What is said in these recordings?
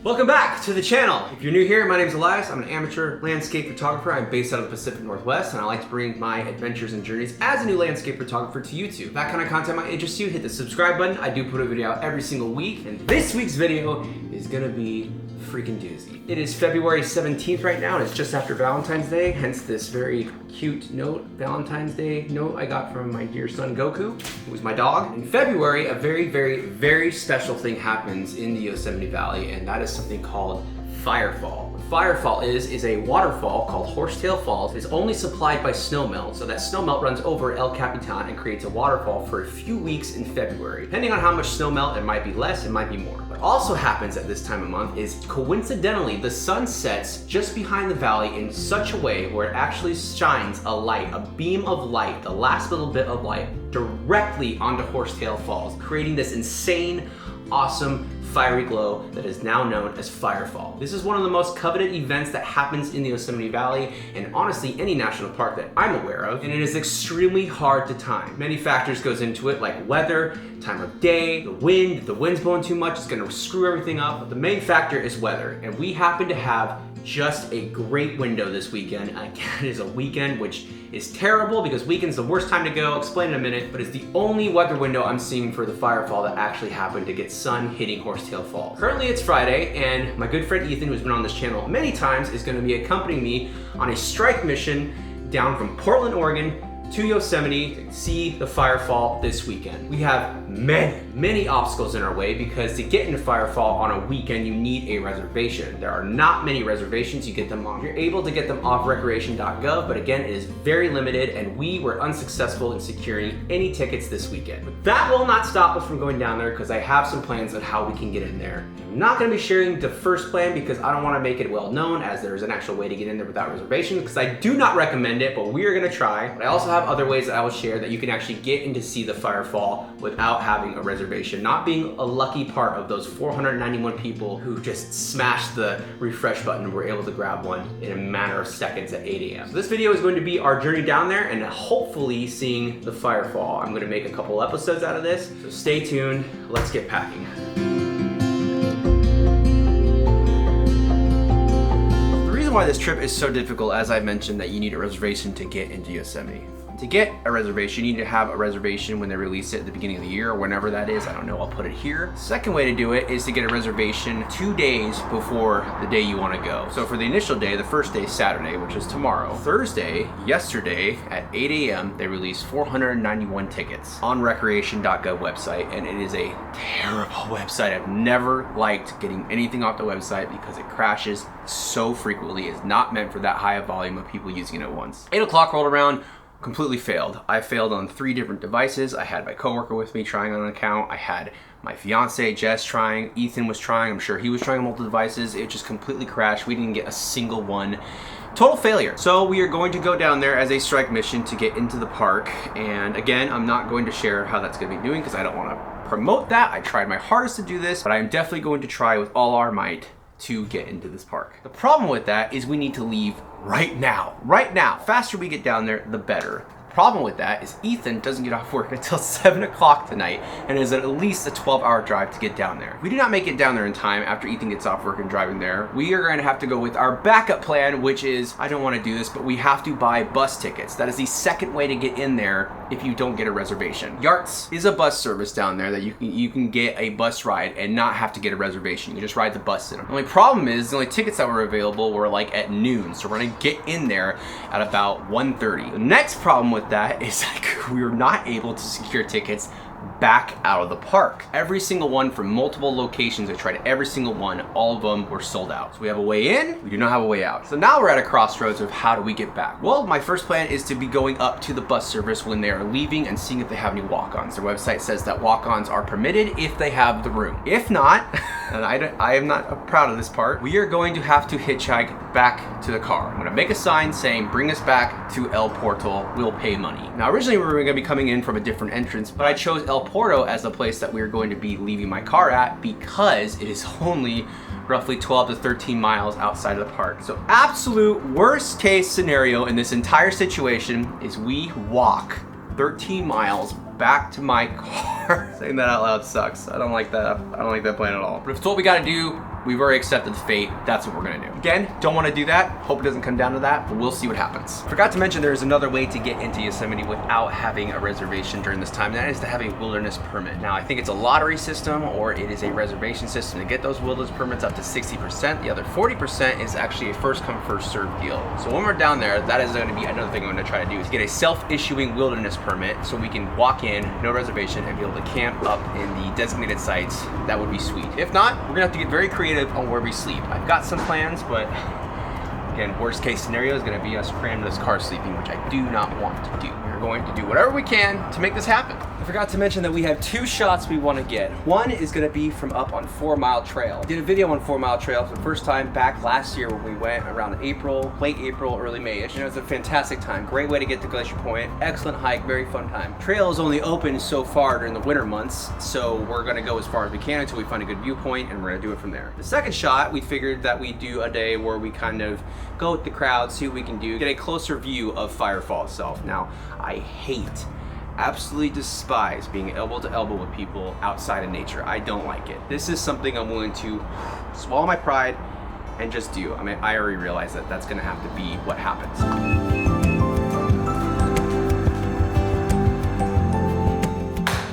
Welcome back to the channel. If you're new here, my name is Elias. I'm an amateur landscape photographer. I'm based out of the Pacific Northwest, and I like to bring my adventures and journeys as a new landscape photographer to YouTube. If that kind of content might interest you, hit the subscribe button. I do put a video out every single week, and this week's video is gonna be freaking doozy. It is February 17th right now, and it's just after Valentine's Day, hence this very cute note, Valentine's Day note I got from my dear son Goku, who is my dog. In February, a very special thing happens in the Yosemite Valley, and that is something called Firefall. What Firefall is a waterfall called Horsetail Falls. It's only supplied by snowmelt, so that snowmelt runs over El Capitan and creates a waterfall for a few weeks in February. Depending on how much snowmelt, it might be less, it might be more. What also happens at this time of month is, coincidentally, the sun sets just behind the valley in such a way where it actually shines a light, a beam of light, the last little bit of light, directly onto Horsetail Falls, creating this insane, awesome, fiery glow that is now known as Firefall. This is one of the most coveted events that happens in the Yosemite Valley, and honestly any national park that I'm aware of, and it is extremely hard to time. Many factors goes into it, like weather, time of day, the wind. If the wind's blowing too much, it's gonna screw everything up. But the main factor is weather, and we happen to have just a great window this weekend. Again, it is a weekend which is terrible because weekend's the worst time to go. I'll explain in a minute, but it's the only weather window I'm seeing for the Firefall that actually happened to get sun hitting Horsetail Falls. Currently it's Friday, and my good friend Ethan, who's been on this channel many times, is gonna be accompanying me on a strike mission down from Portland, Oregon to Yosemite to see the Firefall this weekend. We have many obstacles in our way because to get into Firefall on a weekend, you need a reservation. There are not many reservations. You get them on. You're able to get them off reservation.gov, but again, it is very limited, and we were unsuccessful in securing any tickets this weekend. But that will not stop us from going down there because I have some plans on how we can get in there. I'm not gonna be sharing the first plan because I don't wanna make it well known as there's an actual way to get in there without reservations, because I do not recommend it, but we are gonna try. But I also have other ways that I will share that you can actually get in to see the Firefall without having a reservation, not being a lucky part of those 491 people who just smashed the refresh button and were able to grab one in a matter of seconds at 8 a.m. So this video is going to be our journey down there and hopefully seeing the Firefall. I'm gonna make a couple episodes out of this, so stay tuned, let's get packing. Why this trip is so difficult, as I mentioned, that you need a reservation to get into Yosemite. To get a reservation, you need to have a reservation when they release it at the beginning of the year or whenever that is. I don't know, I'll put it here. Second way to do it is to get a reservation 2 days before the day you want to go. So for the initial day, the first day is Saturday, which is tomorrow. Thursday, yesterday at 8 a.m., they released 491 tickets on recreation.gov website, and it is a terrible website. I've never liked getting anything off the website because it crashes so frequently. It's not meant for that high a volume of people using it at once. 8 o'clock rolled around, completely failed. I failed on 3 different devices. I had my coworker with me trying on an account. I had my fiance Jess trying. Ethan was trying. I'm sure he was trying multiple devices. It just completely crashed. We didn't get a single one. Total failure. So we are going to go down there as a strike mission to get into the park. And again, I'm not going to share how that's going to be doing because I don't want to promote that. I tried my hardest to do this, but I'm definitely going to try with all our might to get into this park. The problem with that is we need to leave right now. Right now. Faster we get down there, the better. Problem with that is Ethan doesn't get off work until 7 o'clock tonight, and is at least a 12-hour drive to get down there. If we do not make it down there in time after Ethan gets off work and driving there, we are going to have to go with our backup plan, which is, I don't want to do this, but we have to buy bus tickets. That is the second way to get in there if you don't get a reservation. Yarts is a bus service down there that you can get a bus ride and not have to get a reservation. You just ride the bus in them. The only problem is the only tickets that were available were like at noon, so we're going to get in there at about 1:30. The next problem with that is like we were not able to secure tickets back out of the park. Every single one from multiple locations, I tried every single one, all of them were sold out. So we have a way in, we do not have a way out. So now we're at a crossroads of how do we get back? Well, my first plan is to be going up to the bus service when they are leaving and seeing if they have any walk-ons. Their website says that walk-ons are permitted if they have the room. If not, and I am not proud of this part, we are going to have to hitchhike back to the car. I'm gonna make a sign saying, bring us back to El Portal, we'll pay money. Now originally we were gonna be coming in from a different entrance, but I chose El Porto as the place that we are going to be leaving my car at because it is only roughly 12 to 13 miles outside of the park. So absolute worst case scenario in this entire situation is we walk 13 miles back to my car. Saying that out loud sucks. I don't like that. I don't like that plan at all. But if it's what we gotta do, we've already accepted the fate. That's what we're gonna do. Again, don't wanna do that. Hope it doesn't come down to that, but we'll see what happens. Forgot to mention there's another way to get into Yosemite without having a reservation during this time. That is to have a wilderness permit. Now, I think it's a lottery system or it is a reservation system to get those wilderness permits up to 60%. The other 40% is actually a first come, first served deal. So when we're down there, that is gonna be another thing I'm gonna try to do is get a self-issuing wilderness permit so we can walk in, no reservation, and be able to camp up in the designated sites. That would be sweet. If not, we're gonna have to get very creative on where we sleep. I've got some plans, but again, worst case scenario is gonna be us crammed in this car sleeping, which I do not want to do. We're going to do whatever we can to make this happen. I forgot to mention that we have two shots we want to get. One is going to be from up on 4 Mile Trail. I did a video on 4 Mile Trail for the first time back last year when we went around April, late April, early May-ish. It was a fantastic time. Great way to get to Glacier Point. Excellent hike, very fun time. Trail is only open so far during the winter months, so we're going to go as far as we can until we find a good viewpoint, and we're going to do it from there. The second shot, we figured that we'd do a day where we kind of go with the crowd, see what we can do, get a closer view of Firefall itself. Now, I hate, absolutely despise being elbow to elbow with people outside of nature. I don't like it. This is something I'm willing to swallow my pride and just do. I mean, I already realize that that's gonna have to be what happens.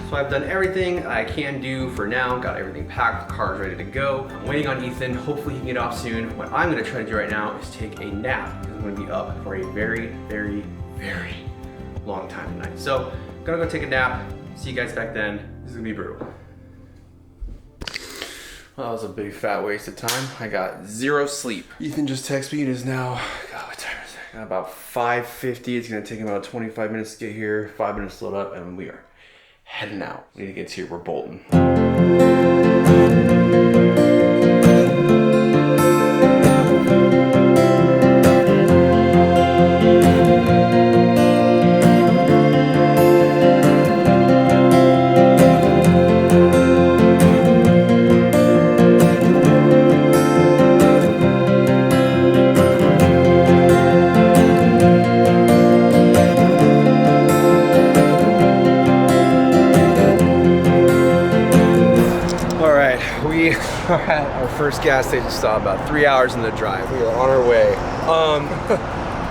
So I've done everything I can do for now, got everything packed, the car's ready to go. I'm waiting on Ethan, hopefully he can get off soon. What I'm gonna try to do right now is take a nap, because I'm gonna be up for a very, very, very long time tonight. So I'm gonna go take a nap, see you guys back then. This is gonna be brutal. Well, that was a big fat waste of time. I got zero sleep. Ethan just texted me, it is now, God, what time is it? About 5:50, it's gonna take him about 25 minutes to get here, 5 minutes to load up, and we are heading out. We need to get to here, we're bolting. We are at our first gas station stop, about 3 hours in the drive. We are on our way.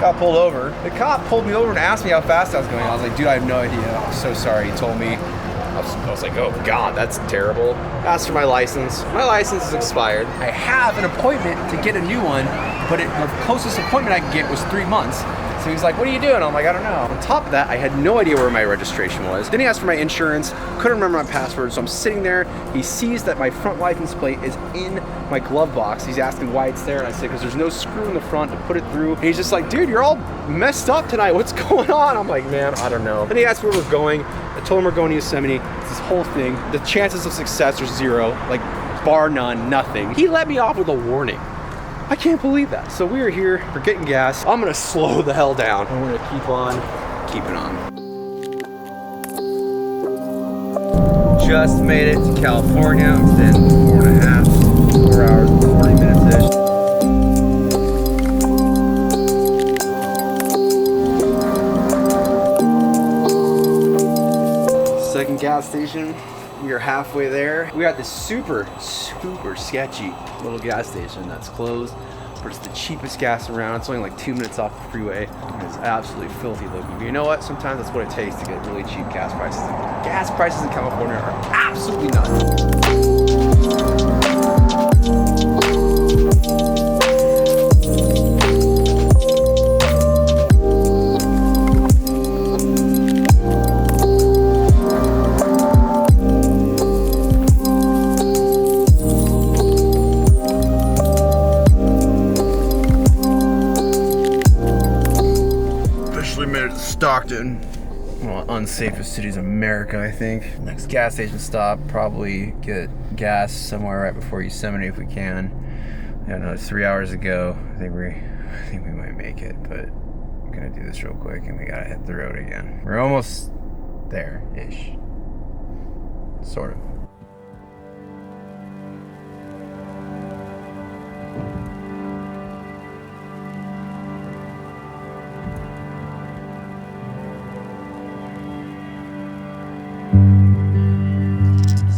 Got pulled over. The cop pulled me over and asked me how fast I was going. I was like, dude, I have no idea. I'm so sorry. He told me. I was like, oh God, that's terrible. Asked for my license. My license is expired. I have an appointment to get a new one, but the closest appointment I could get was 3 months. So he's like, what are you doing? I'm like, I don't know. On top of that, I had no idea where my registration was. Then he asked for my insurance, couldn't remember my password, so I'm sitting there. He sees that my front license plate is in my glove box. He's asking why it's there, and I said, because there's no screw in the front to put it through. And he's just like, dude, you're all messed up tonight. What's going on? I'm like, man, I don't know. Then he asked where we're going. I told him we're going to Yosemite. It's this whole thing. The chances of success are zero, like bar none, nothing. He let me off with a warning. I can't believe that. So we are here, we're getting gas. I'm gonna slow the hell down. I'm gonna keep on keeping on. Just made it to California. It's been 4 hours and 40 minutes-ish. Second gas station. We are halfway there. We got this super sketchy little gas station that's closed, but it's the cheapest gas around. It's only like 2 minutes off the freeway. It's absolutely filthy looking. But you know what? Sometimes that's what it takes to get really cheap gas prices. Gas prices in California are absolutely nuts. Stockton, one of the unsafest cities in America, I think. Next gas station stop, probably get gas somewhere right before Yosemite if we can. I don't know, it's 3 hours to go. I think we might make it, but I'm gonna do this real quick and we gotta hit the road again. We're almost there-ish, sort of.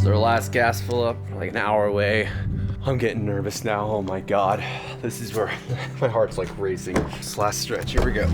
Our last gas fill up, like an hour away. I'm getting nervous now. Oh my God. This is where my heart's like racing. This last stretch, here we go.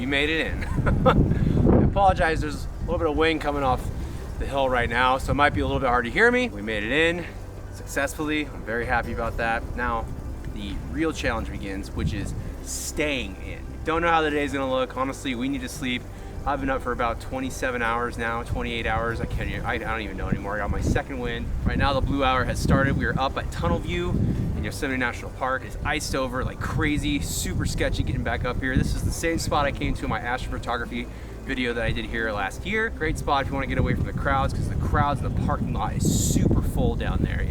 Made it in. I apologize, there's a little bit of wind coming off the hill right now, so it might be a little bit hard to hear me. We made it in successfully. I'm very happy about that. Now, the real challenge begins, which is staying in. Don't know how the day's gonna look. Honestly, we need to sleep. I've been up for about 27 hours now, 28 hours. I don't even know anymore. I got my second wind. Right now, the blue hour has started. We are up at Tunnel View in Yosemite National Park. It's iced over like crazy, super sketchy getting back up here. This is the same spot I came to in my astrophotography video that I did here last year. Great spot if you want to get away from the crowds, because the crowds in the parking lot is super full down there.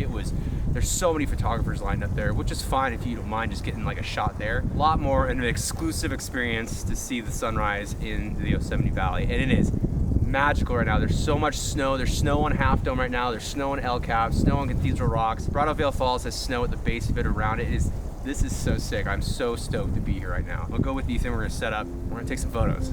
There's so many photographers lined up there, which is fine if you don't mind just getting like a shot there. A lot more an exclusive experience to see the sunrise in the Yosemite Valley, and it is magical right now. There's so much snow. There's snow on Half Dome right now. There's snow on El Cap, snow on Cathedral Rocks. Horsetail Falls has snow at the base of it, around it. This is so sick. I'm so stoked to be here right now. I'll go with Ethan. We're gonna set up. We're gonna take some photos.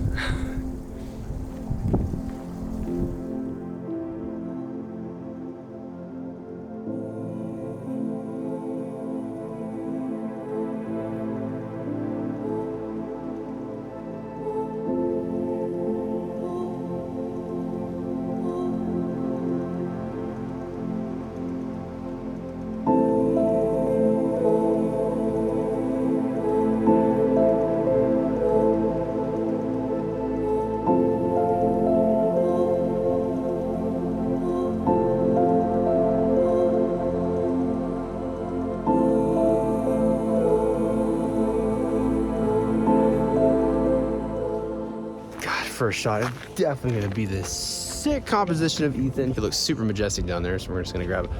First shot, it's definitely gonna be this sick composition of Ethan. He looks super majestic down there, so we're just gonna grab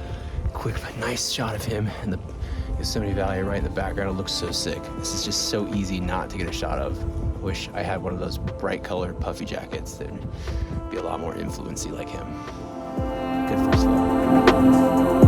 a quick, nice shot of him and the Yosemite Valley right in the background. It looks so sick. This is just so easy not to get a shot of. I wish I had one of those bright colored puffy jackets that would be a lot more influency like him. Good first photo.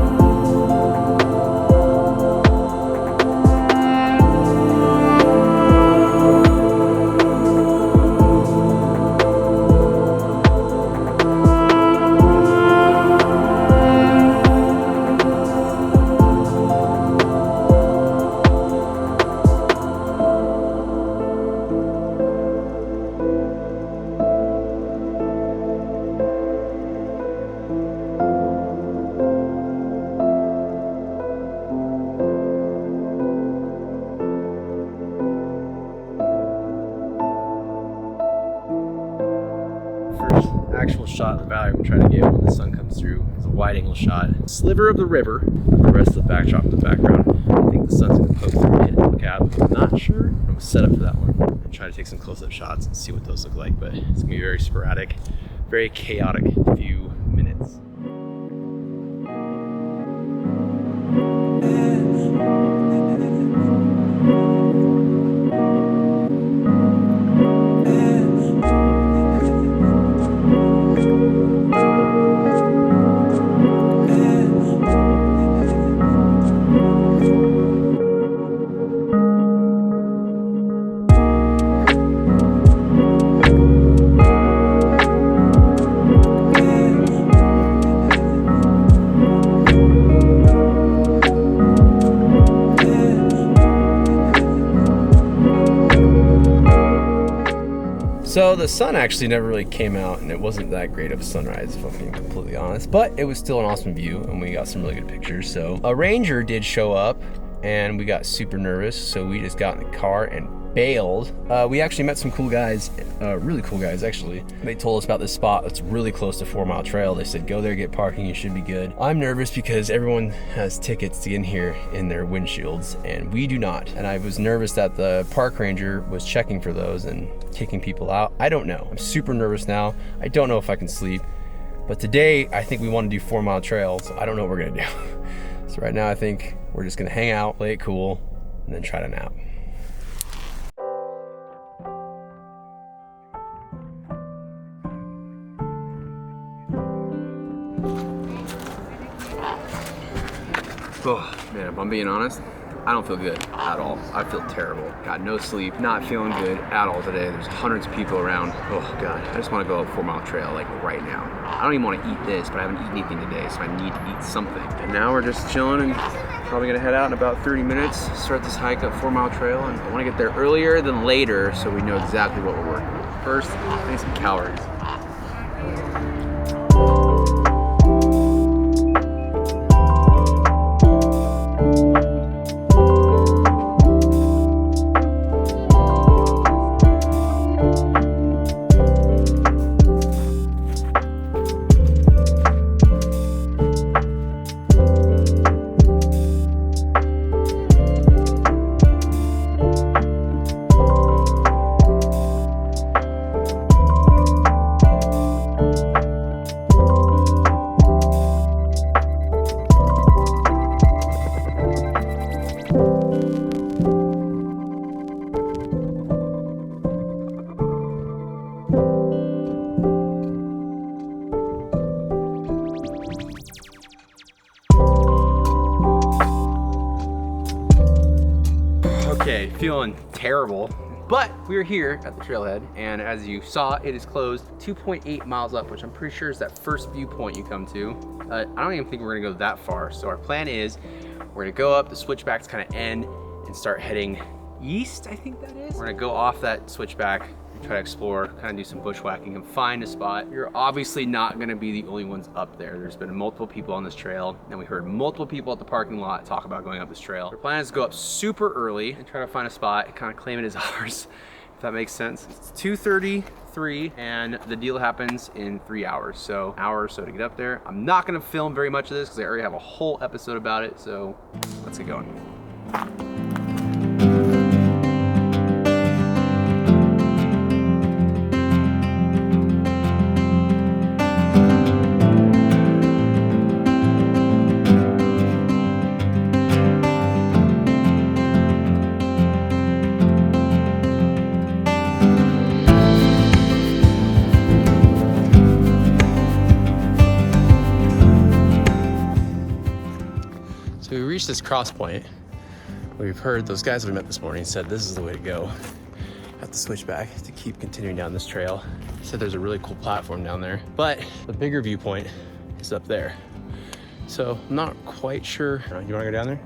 Actual shot of the valley I'm trying to get when the sun comes through. It's a wide angle shot. Sliver of the river, the rest of the backdrop in the background. I think the sun's gonna poke through and hit the cap. I'm not sure. I'm gonna set up for that one and try to take some close-up shots and see what those look like, but it's gonna be very sporadic, very chaotic few minutes. So the sun actually never really came out, and it wasn't that great of a sunrise, if I'm being completely honest, but it was still an awesome view, and we got some really good pictures. So a ranger did show up, and we got super nervous, so we just got in the car and bailed. We actually met some cool guys, really cool guys actually. They told us about this spot that's really close to 4 Mile Trail. They said, go there, get parking, you should be good. I'm nervous because everyone has tickets to get in here in their windshields, and we do not. And I was nervous that the park ranger was checking for those and kicking people out. I don't know. I'm super nervous now. I don't know if I can sleep. But today, I think we want to do 4 Mile Trail, so I don't know what we're gonna do. So right now, I think we're just gonna hang out, play it cool, and then try to nap. Oh, man, if I'm being honest, I don't feel good at all. I feel terrible. Got no sleep, not feeling good at all today. There's hundreds of people around. Oh God, I just wanna go up 4 Mile Trail like right now. I don't even wanna eat this, but I haven't eaten anything today, so I need to eat something. And now we're just chilling and probably gonna head out in about 30 minutes, start this hike up 4 Mile Trail, and I wanna get there earlier than later so we know exactly what we're working with. First, I need some calories. Okay, feeling terrible, but we're here at the trailhead, and as you saw, it is closed 2.8 miles up, which I'm pretty sure is that first viewpoint you come to. I don't even think we're gonna go that far. So our plan is we're gonna go up, the switchbacks kind of end, and start heading east, I think that is. We're gonna go off that switchback, try to explore, kind of do some bushwhacking and find a spot. You're obviously not gonna be the only ones up there. There's been multiple people on this trail, and we heard multiple people at the parking lot talk about going up this trail. Our plan is to go up super early and try to find a spot and kind of claim it as ours, if that makes sense. It's 2:33, and the deal happens in 3 hours, so an hour or so to get up there. I'm not gonna film very much of this because I already have a whole episode about it, so let's get going. So we reached this cross point. We've heard those guys we met this morning said this is the way to go. Have to switch back to keep continuing down this trail. Said there's a really cool platform down there, but the bigger viewpoint is up there. So I'm not quite sure. You wanna go down there?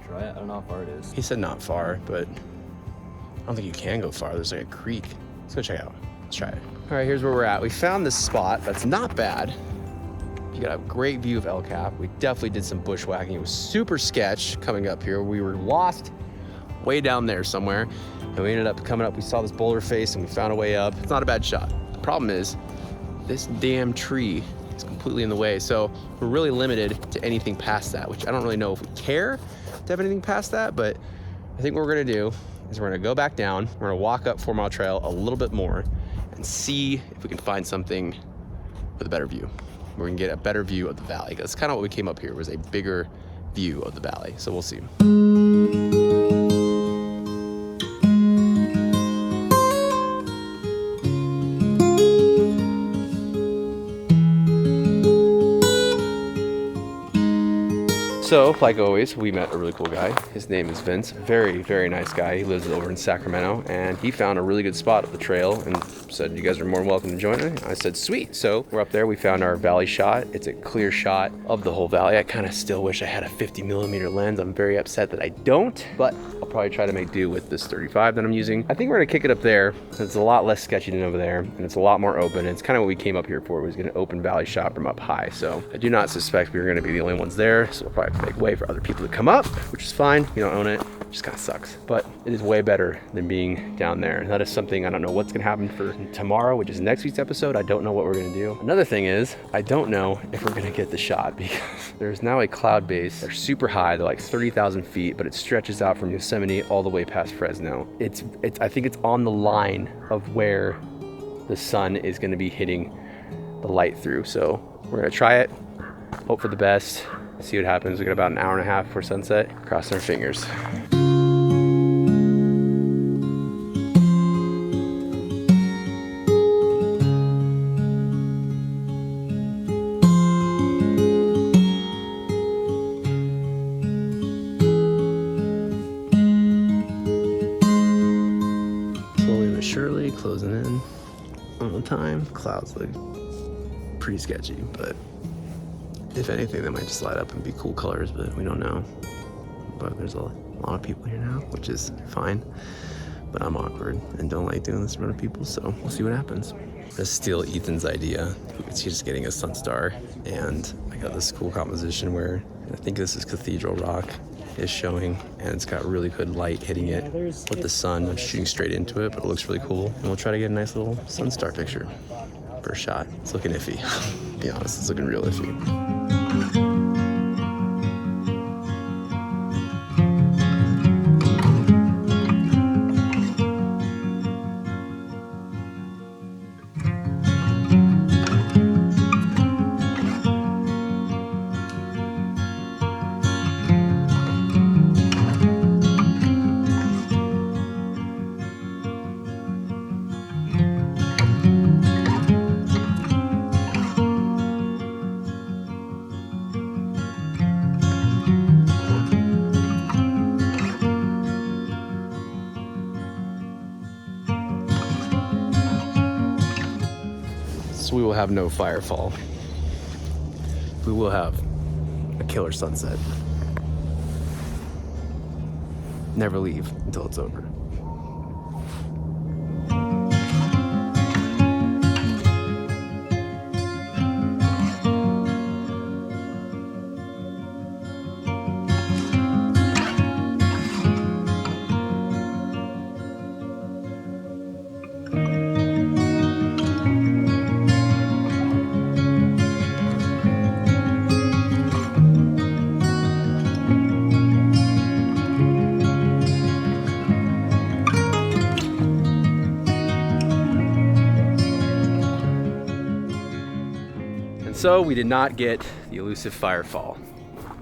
Try it. I don't know how far it is. He said not far, but I don't think you can go far. There's like a creek. Let's go check it out. Let's try it. All right, here's where we're at. We found this spot that's not bad. You got a great view of El Cap. We definitely did some bushwhacking. It was super sketch coming up here. We were lost way down there somewhere, and we ended up coming up. We saw this boulder face, and we found a way up. It's not a bad shot. The problem is this damn tree is completely in the way, so we're really limited to anything past that, which I don't really know if we care to have anything past that, but I think what we're gonna do is we're gonna go back down. We're gonna walk up 4 Mile Trail a little bit more and see if we can find something with a better view. We're gonna get a better view of the valley. That's kind of what we came up here, was a bigger view of the valley. So we'll see. So, like always, we met a really cool guy. His name is Vince. Very, very nice guy. He lives over in Sacramento, and he found a really good spot up the trail and said, you guys are more than welcome to join me. I said, sweet. So we're up there. We found our valley shot. It's a clear shot of the whole valley. I kind of still wish I had a 50mm lens. I'm very upset that I don't, but I'll probably try to make do with this 35 that I'm using. I think we're gonna kick it up there. It's a lot less sketchy than over there, and it's a lot more open. It's kind of what we came up here for. It was gonna open valley shot from up high. So I do not suspect we were gonna be the only ones there. So we'll probably have to make way for other people to come up, which is fine. You don't own it. It just kind of sucks, but it is way better than being down there. That is something I don't know what's gonna happen for tomorrow, which is next week's episode. I don't know what we're gonna do. Another thing is, I don't know if we're gonna get the shot because there's now a cloud base. They're super high. They're like 30,000 feet, but it stretches out from Yosemite all the way past Fresno. I think it's on the line of where the sun is gonna be hitting the light through. So we're gonna try it, hope for the best, see what happens. We got about an hour and a half before sunset. Crossing our fingers. Slowly but surely closing in on time. Clouds look pretty sketchy, but if anything, they might just light up and be cool colors, but we don't know. But there's a lot of people here now, which is fine. But I'm awkward and don't like doing this in front of people, so we'll see what happens. This is still Ethan's idea. He's just getting a sunstar, and I got this cool composition where I think this is Cathedral Rock is showing, and it's got really good light hitting it with the sun. I'm shooting straight into it, but it looks really cool. And we'll try to get a nice little sunstar picture. First shot. It's looking iffy. Be honest, it's looking real iffy. So we will have no firefall. We will have a killer sunset. Never leave until it's over. So we did not get the elusive firefall.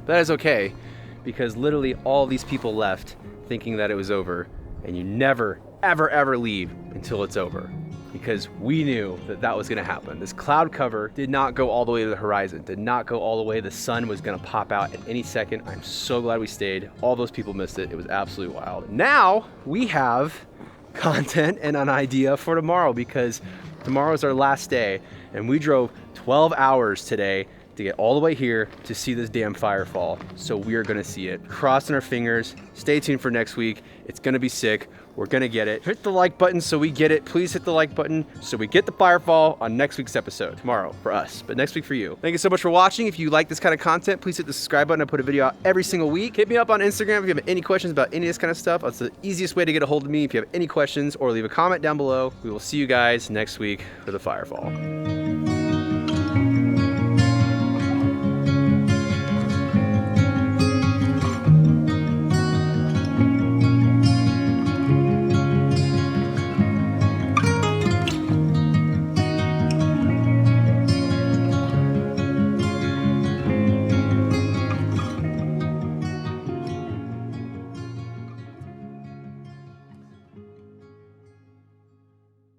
That is okay, because literally all these people left thinking that it was over, and you never, ever, ever leave until it's over, because we knew that that was gonna happen. This cloud cover did not go all the way to the horizon, did not go all the way. The sun was gonna pop out at any second. I'm so glad we stayed. All those people missed it. It was absolutely wild. Now we have content and an idea for tomorrow, because tomorrow is our last day, and we drove 12 hours today to get all the way here to see this damn firefall. So we are gonna see it. Crossing our fingers. Stay tuned for next week. It's gonna be sick. We're gonna get it. Hit the like button so we get it. Please hit the like button so we get the firefall on next week's episode. Tomorrow for us, but next week for you. Thank you so much for watching. If you like this kind of content, please hit the subscribe button. I put a video out every single week. Hit me up on Instagram if you have any questions about any of this kind of stuff. That's the easiest way to get a hold of me if you have any questions, or leave a comment down below. We will see you guys next week for the firefall.